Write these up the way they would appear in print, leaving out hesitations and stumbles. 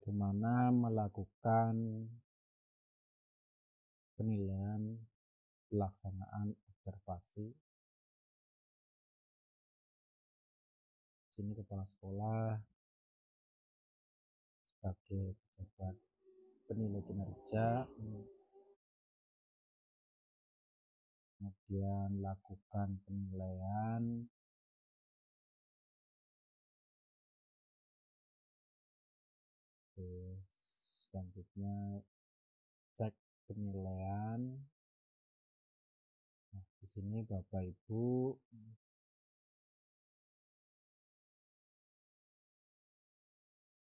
bagaimana melakukan penilaian pelaksanaan observasi. Sini kepala sekolah sebagai pejabat penilai kinerja, kemudian lakukan penilaian, terus selanjutnya cek penilaian. Nah, di sini Bapak Ibu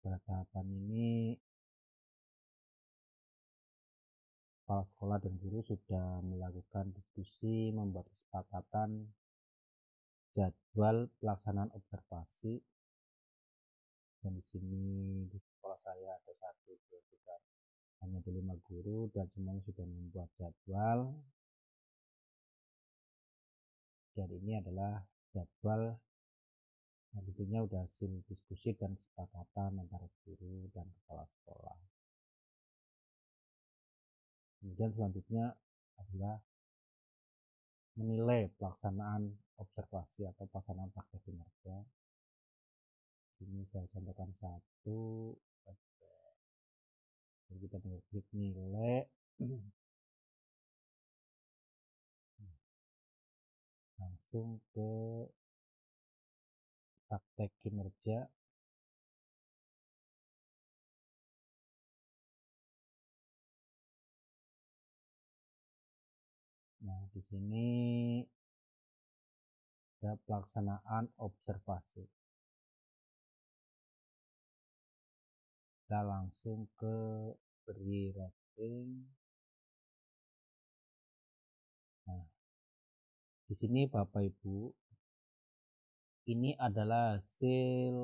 pada tahapan ini kepala sekolah dan guru sudah melakukan diskusi, membuat kesepakatan jadwal pelaksanaan observasi. Dan di sini di sekolah saya ada 1, 2, 3, hanya ada 5 guru dan semuanya sudah membuat jadwal. Dan ini adalah jadwal yang tentunya sudah hasil diskusi dan kesepakatan antara guru dan kepala sekolah. Kemudian selanjutnya adalah menilai pelaksanaan observasi atau pelaksanaan praktek kinerja. Ini saya contohkan 1. Jadi kita tinggal klik nilai, langsung ke praktek kinerja. Nah, di sini ada pelaksanaan observasi. Kita langsung ke beri rating. Nah, di sini Bapak Ibu, ini adalah hasil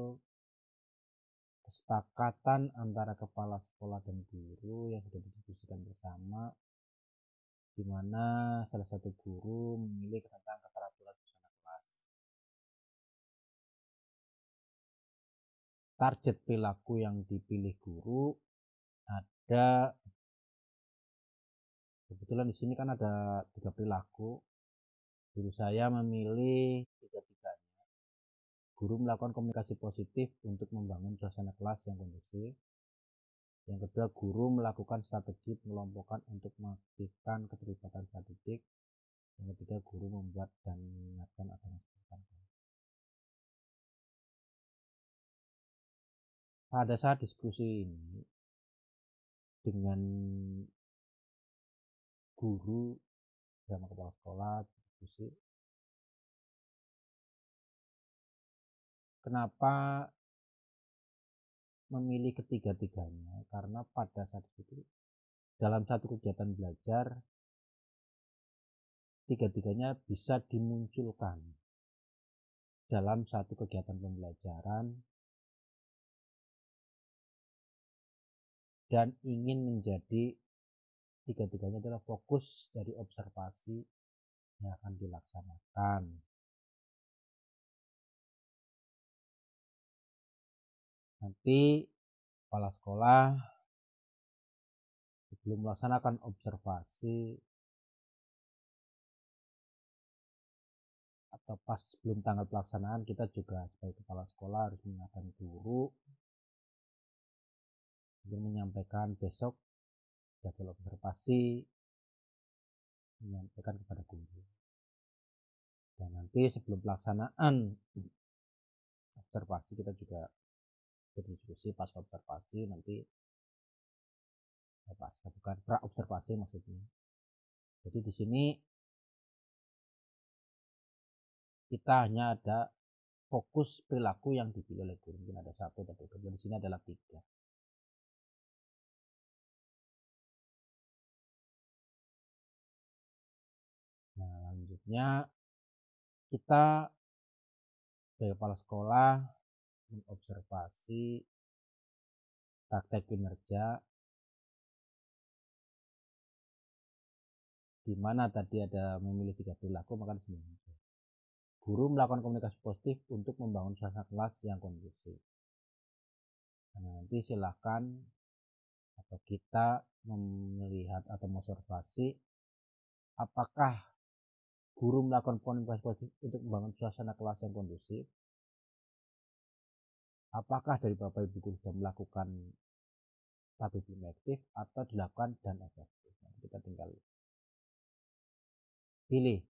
kesepakatan antara kepala sekolah dan guru yang sudah didiskusikan bersama, di mana salah satu guru memilih tentang keteraturan suasana kelas. Target perilaku yang dipilih guru ada, kebetulan di sini kan ada 3 perilaku. Guru saya memilih 3-3-nya. Guru melakukan komunikasi positif untuk membangun suasana kelas yang kondusif. Yang kedua, guru melakukan strategi pengelompokan untuk mengaktifkan keterlibatan peserta didik. Yang ketiga, guru membuat dan mengingatkan adanya kesempatan. Pada saat diskusi ini dengan guru sama kepala sekolah, diskusi kenapa memilih ketiga-tiganya, karena pada saat itu dalam satu kegiatan belajar tiga-tiganya bisa dimunculkan dalam satu kegiatan pembelajaran dan ingin menjadi tiga-tiganya adalah fokus dari observasi yang akan dilaksanakan. Nanti kepala sekolah sebelum melaksanakan observasi atau pas sebelum tanggal pelaksanaan, kita juga sebagai kepala sekolah harus mengingatkan guru untuk menyampaikan besok jadwal observasi, menyampaikan kepada guru. Dan nanti sebelum pelaksanaan observasi kita juga berdiskusi pas observasi, nanti bukan pra observasi maksudnya. Jadi di sini kita hanya ada fokus perilaku yang dipilih oleh guru, mungkin ada 1 tapi di sini adalah 3. Nah, lanjutnya kita sebagai kepala sekolah mengobservasi praktek kinerja, di mana tadi ada memilih 3 perilaku, maka di sini guru melakukan komunikasi positif untuk membangun suasana kelas yang kondusif. Nah, nanti silahkan atau kita melihat atau mengobservasi apakah guru melakukan komunikasi positif untuk membangun suasana kelas yang kondusif. Apakah dari Bapak Ibu guru sudah melakukan tapi belum efektif atau dilakukan dan efektif. Nah, kita tinggal pilih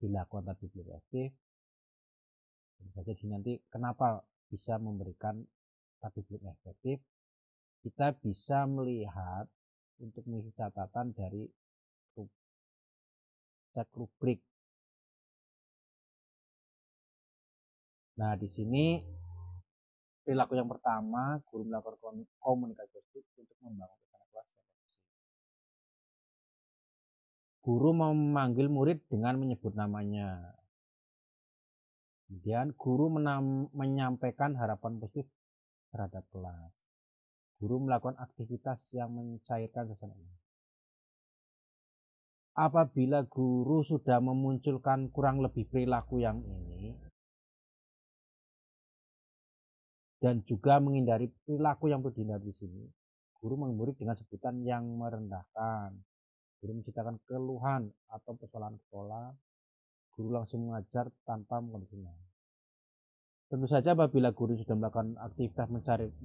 dilakukan tapi belum efektif. Jadi nanti kenapa bisa memberikan tapi belum efektif? Kita bisa melihat untuk mengisi catatan dari cek rubrik. Nah, di sini perilaku yang pertama, guru melakukan komunikasi positif untuk membangun suasana kelas yang kondusif. Guru memanggil murid dengan menyebut namanya. Kemudian guru menyampaikan harapan positif terhadap kelas. Guru melakukan aktivitas yang mencairkan suasana. Apabila guru sudah memunculkan kurang lebih perilaku yang ini dan juga menghindari perilaku yang perlu dihindari di sini, guru murid dengan sebutan yang merendahkan. Guru menciptakan keluhan atau persoalan sekolah, guru langsung mengajar tanpa mengkondisikan. Tentu saja apabila guru sudah melakukan aktivitas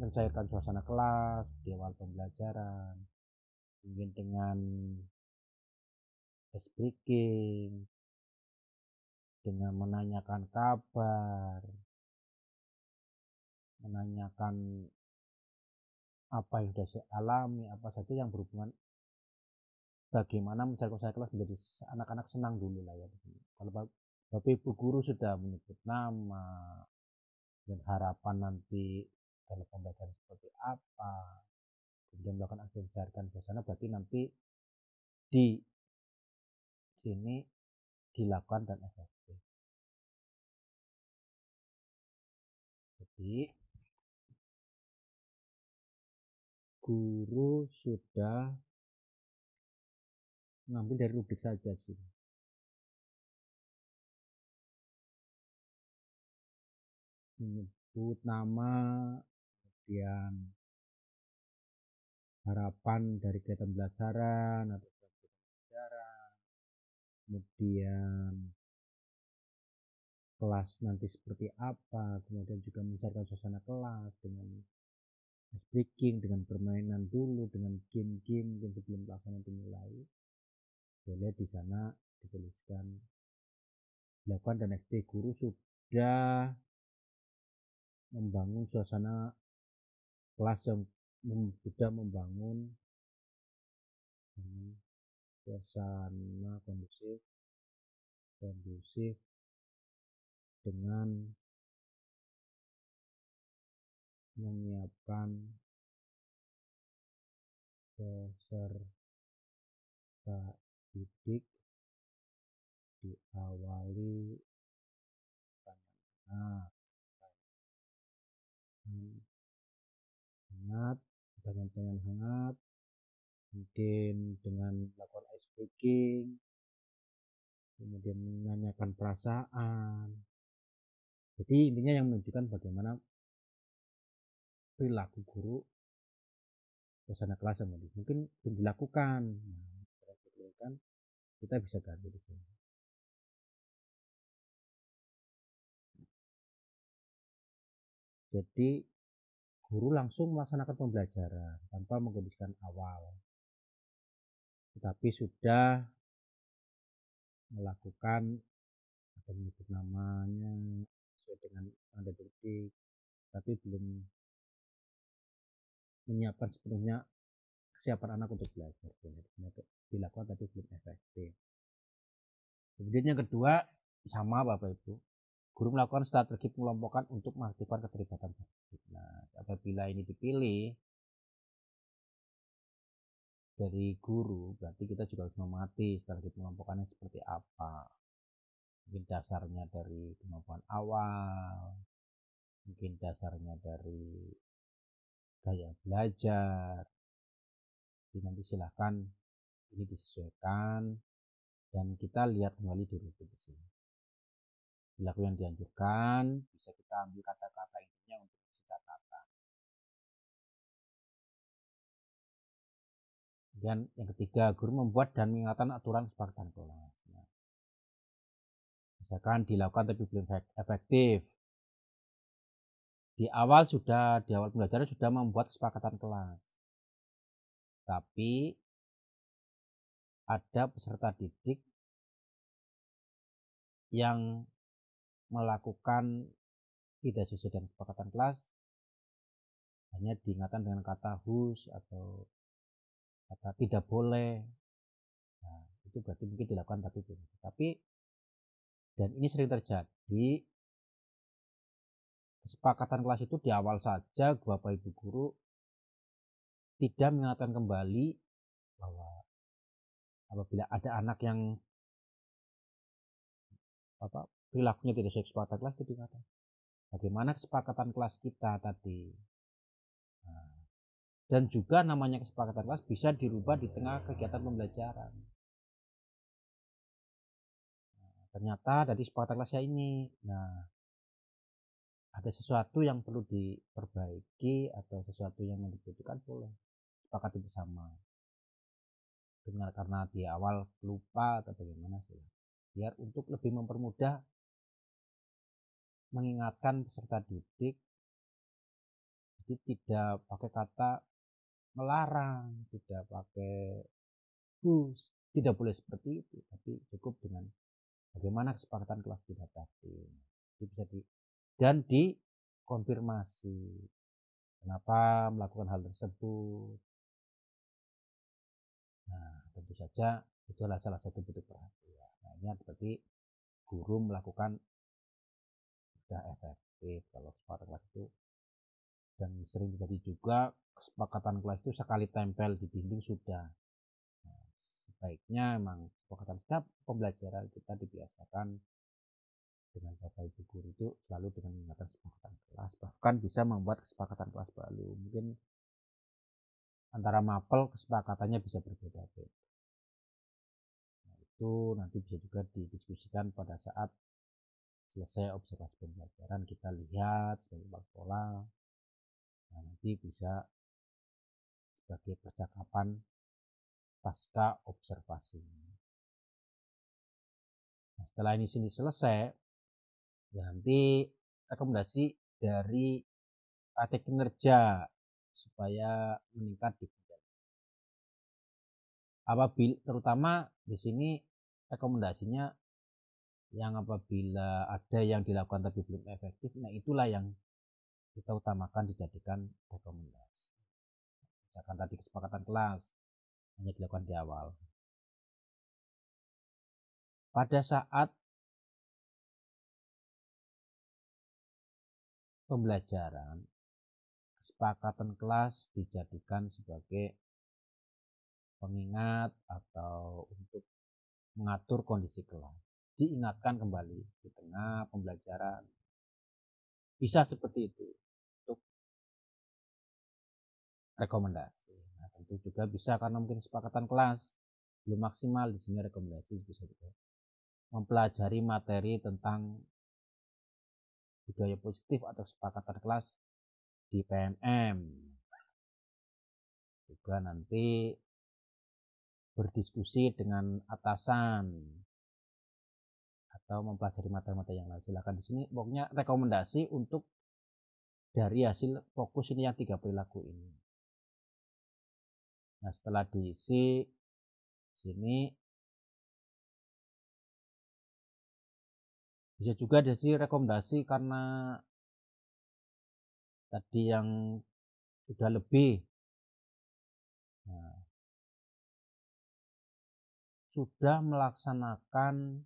mencairkan suasana kelas di awal pembelajaran, mungkin dengan ice breaking, dengan menanyakan kabar, menanyakan apa yang sudah saya alami, apa saja yang berhubungan bagaimana mencari suasana kelas menjadi anak-anak senang dulu lah ya. Kalau Bapak Ibu guru sudah menyebut nama dan harapan nanti dalam pembelajaran seperti apa, kemudian melakukan aktivitas mencarikan suasana, berarti nanti di sini dilakukan dan efektif. Jadi guru sudah mengambil dari rubrik saja sih. Menyebut nama, kemudian harapan dari kegiatan pembelajaran atau pembelajaran, kemudian kelas nanti seperti apa, kemudian juga mencarikan suasana kelas dengan breaking, dengan permainan dulu, dengan game-game mungkin sebelum pelaksanaan dimulai. Boleh di sana dituliskan dilakukan dan efektif. Guru sudah membangun suasana kelas yang sudah membangun suasana kondusif dengan menyiapkan peserta didik diawali hangat, pertanyaan hangat, mungkin dengan melakukan ice breaking, kemudian menanyakan perasaan. Jadi intinya yang menunjukkan bagaimana perilaku guru suasana kelas yang mungkin belum dilakukan. Nah, kita bisa ganti di sini. Jadi guru langsung melaksanakan pembelajaran tanpa mengkondisikan awal, tetapi sudah melakukan atau menyebut namanya sesuai dengan tanda detik, tapi belum menyiapkan sepenuhnya kesiapan anak untuk belajar. Dilakukan tapi belum efektif. Kemudian yang kedua, sama Bapak Ibu, guru melakukan strategi pengelompokan untuk mengaktifkan keterlibatan. Nah, apabila ini dipilih dari guru, berarti kita juga harus memahami strategi pengelompokannya seperti apa. Mungkin dasarnya dari kemampuan awal, mungkin dasarnya dari gaya belajar. Jadi nanti silahkan ini disesuaikan dan kita lihat kembali di rubrik di sini. Perilaku yang dianjurkan bisa kita ambil kata-kata intinya untuk isi catatan. Kemudian yang ketiga, guru membuat dan mengingatkan aturan kesepakatan kelas. Nah, misalkan dilakukan tapi belum efektif. Di awal pembelajaran sudah membuat kesepakatan kelas. Tapi ada peserta didik yang melakukan tidak sesuai dengan kesepakatan kelas, hanya diingatkan dengan kata harus atau kata tidak boleh. Nah, itu berarti mungkin dilakukan tapi belum. Tapi dan ini sering terjadi, kesepakatan kelas itu di awal saja Bapak Ibu guru tidak mengingatkan kembali bahwa apabila ada anak yang perilakunya tidak sesuai kesepakatan kelas, itu diingatkan bagaimana kesepakatan kelas kita tadi. Nah, dan juga namanya kesepakatan kelas bisa dirubah di tengah kegiatan pembelajaran. Nah, ternyata dari kesepakatan kelasnya ini, nah ada sesuatu yang perlu diperbaiki atau sesuatu yang dibutuhkan, boleh sepakati bersama. Karena di awal lupa atau bagaimana sih, biar untuk lebih mempermudah mengingatkan peserta didik, jadi tidak pakai kata melarang, tidak pakai tidak boleh seperti itu, tapi cukup dengan bagaimana kesepakatan kelas kita tadi. Jadi bisa dan dikonfirmasi kenapa melakukan hal tersebut. Nah, tentu saja itu adalah salah satu bentuk perhatian. Nah, ini berarti guru melakukan sudah efektif kalau kesepakatan kelas itu. Dan sering terjadi juga kesepakatan kelas itu sekali tempel di dinding sudah. Nah, sebaiknya memang kesepakatan setiap pembelajaran kita dibiasakan dengan Bapak Ibu guru itu selalu dengan mengingatkan kesepakatan kelas, bahkan bisa membuat kesepakatan kelas baru. Mungkin antara mapel kesepakatannya bisa berbeda-beda. Nah, itu nanti bisa juga didiskusikan pada saat selesai observasi pembelajaran, kita lihat sebagai pola. Nah, nanti bisa sebagai percakapan pasca observasi. Nah, setelah ini selesai, ya nanti rekomendasi dari praktek kinerja supaya meningkat di kemudian. Apabila terutama di sini rekomendasinya yang apabila ada yang dilakukan tapi belum efektif, nah itulah yang kita utamakan dijadikan rekomendasi. Misalkan tadi kesepakatan kelas hanya dilakukan di awal. Pada saat pembelajaran, kesepakatan kelas dijadikan sebagai pengingat atau untuk mengatur kondisi kelas. Diingatkan kembali di tengah pembelajaran. Bisa seperti itu untuk rekomendasi. Nah, tentu juga bisa karena mungkin kesepakatan kelas belum maksimal, di sini rekomendasi bisa juga mempelajari materi tentang budaya positif atau kesepakatan kelas di PMM. Juga nanti berdiskusi dengan atasan atau mempelajari materi-materi yang lain. Silakan di sini pokoknya rekomendasi untuk dari hasil fokus ini yang 3 perilaku ini. Nah, setelah diisi sini bisa juga jadi rekomendasi karena tadi yang sudah lebih. Nah, sudah melaksanakan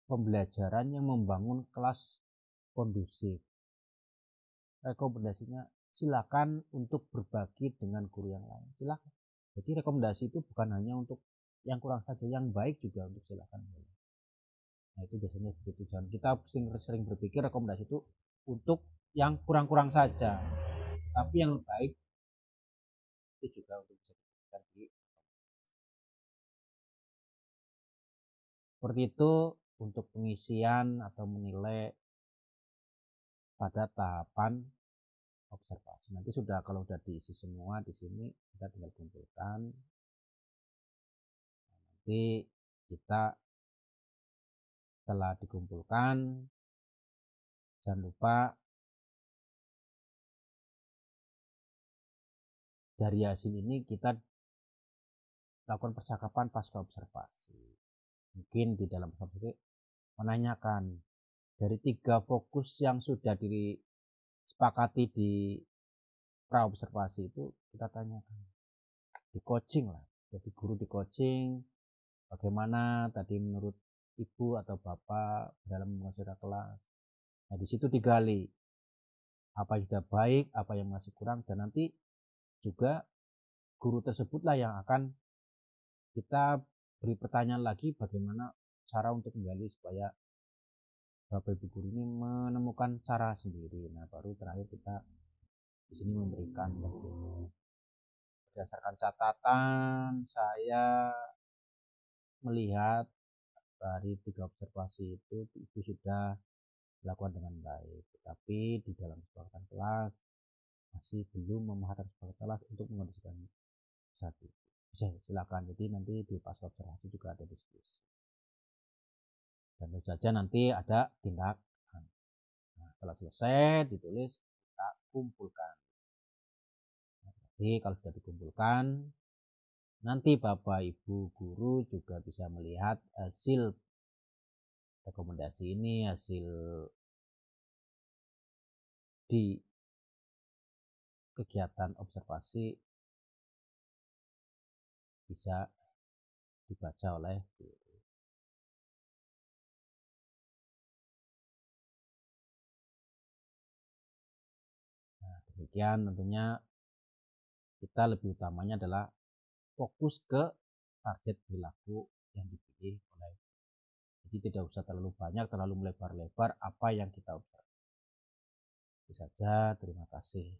pembelajaran yang membangun kelas kondusif. Rekomendasinya silakan untuk berbagi dengan guru yang lain. Silakan. Jadi rekomendasi itu bukan hanya untuk yang kurang saja, yang baik juga untuk silakan. Nah, itu biasanya begitu. Jangan kita sering berpikir rekomendasi itu untuk yang kurang-kurang saja, tapi yang baik itu juga untuk bisa diberikan di. Seperti itu untuk pengisian atau menilai pada tahapan observasi. Nanti sudah kalau sudah diisi semua di sini kita tinggal kumpulkan. Nanti kita setelah dikumpulkan jangan lupa dari hasil ini kita lakukan percakapan pasca observasi. Mungkin di dalam observasi menanyakan dari 3 fokus yang sudah disepakati di pra observasi itu, kita tanyakan di coaching lah. Jadi guru di coaching bagaimana tadi menurut ibu atau bapak dalam mengajar kelas. Nah di situ digali apa yang sudah baik, apa yang masih kurang, dan nanti juga guru tersebutlah yang akan kita beri pertanyaan lagi bagaimana cara untuk menggali supaya bapak ibu guru ini menemukan cara sendiri. Nah baru terakhir kita di sini memberikan berdasarkan catatan saya melihat dari 3 observasi itu ibu sudah dilakukan dengan baik, tetapi di dalam kesepakatan kelas masih belum memahami kesepakatan kelas untuk mengondisikan satu. Bisa silakan, jadi nanti di pas observasi juga ada diskusi dan tentu saja nanti ada tindakan. Nah, setelah selesai ditulis kita kumpulkan. Nah, jadi kalau sudah dikumpulkan nanti bapak ibu guru juga bisa melihat hasil rekomendasi ini, hasil di kegiatan observasi bisa dibaca oleh guru. Nah, demikian tentunya kita lebih utamanya adalah fokus ke target perilaku yang dipilih oleh. Jadi tidak usah terlalu banyak, terlalu melebar-lebar apa yang kita observasi. Itu saja, terima kasih.